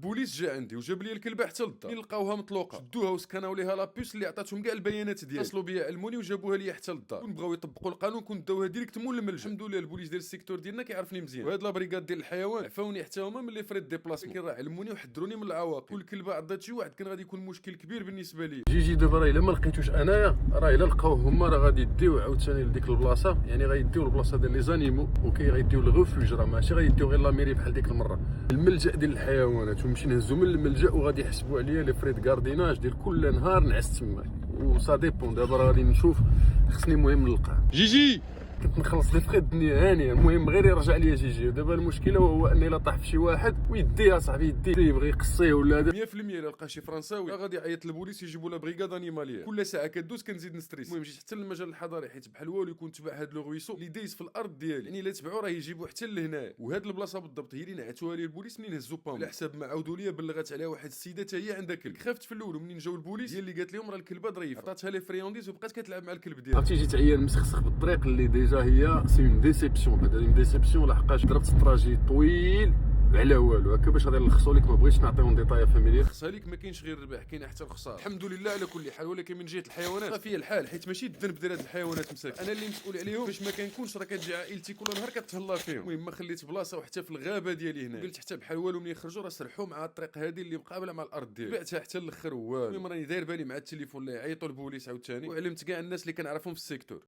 البوليس جا عندي وجاب لي الكلبه حتى للدار. ملي لقاوها مطلوقه شدوها وسكناو ليها لابيس اللي عطاتهم كاع البيانات ديالي، اتصلوا بيا علموني وجابوها لي حتى للدار. كون بغاو يطبقوا القانون كنت داوها ديريكتمون للملجا. الحمد لله البوليس ديال السيكتور ديالنا كيعرفني مزيان، وهاد لابريكاد ديال الحيوان عفاوني حتى هما من لي فريد ديبلاسمون، ولكن راه علموني وحذروني من العواقب. كل كلبه عضات شي واحد كان غادي يكون مشكل كبير بالنسبه لي. جيجي دابا راه الا ما لقيتوش انايا راه الا لقاوه هما راه غادي يديو عاوتاني لديك البلاصه، يعني غيديو البلاصه ديال لي زانيمو غيديو الغوفوج، راه ماشي غيديو غير لاميري بحال ديك المره. الملجا ديال الحيوانات ونمشي نهزو من الملجا وغادي يحسبوا عليا لي فريد كارديناج ديال كل نهار نعس تما، وصا ديبون. دابا راه غادي نشوف، خصني المهم نلقاه. جيجي كنت نخلص لي فخي الدنيا هانيه، المهم غير يرجع ليا جيجي. دابا المشكله هو اني لا طاح في شي واحد ويديه صاحبي، يديه يبغي يقصيه ولا هذا 100% الا لقى شي فرنساوي غادي يعيط للبوليس يجيبوا لا بريغاد انيماليه. كل ساعه كدوز كنزيد نستريس. المهم جيت حتى للمجال الحضاري، حيت بحال والو يكون تبع هاد لو رويسو اللي دايز في الارض ديالي، يعني الا تبعوا راه يجيبوا حتى لهنا. وهاد البلاصه بالضبط هي اللي نعتوها لي البوليس منين هزوا بام. على حساب ما عاودوا لي بلغات عليها واحد السيده حتى هي عندها كلب. خافت في الاول، ومنين جاو البوليس هي اللي قالت لهم راه الكلبه ظريفه، عطاتها لي فريونديز وبقات كتلعب مع الكلب ديالها. عرفتي جيت عيان مسخسخ بالطريق اللي ديجا هي سي اون ديسيبسيون. بعدا اون ديسيبسيون لحقاش ضربت التراجي طويل على والو هكا باش غادي نلخصوا لك. ما بغيتش نعطيهم ديتاي فاميليير، خصها ليك ما كاينش غير الربح، كاين حتى الخساره. الحمد لله على كل حال. ولكن من جهه الحيوانات صافي الحال، حيت ماشي الذنب ديال هاد الحيوانات مساكين، انا اللي مسؤول عليهم. فاش ما كنكونش راه كتجي عائلتي كل نهار كتهلا فيهم. المهم ما خليت بلاصه وحتى في الغابه ديالي هنا قلت حتى بحال والو ملي يخرجوا راه سرحوا مع الطريق هذه اللي مقابله مع الارض ديالي، بعتها حتى الاخر والو. المهم راني داير بالي مع التليفون اللي يعيطوا البوليس عاوتاني، وعلمت كاع الناس اللي كنعرفهم في السيكتور.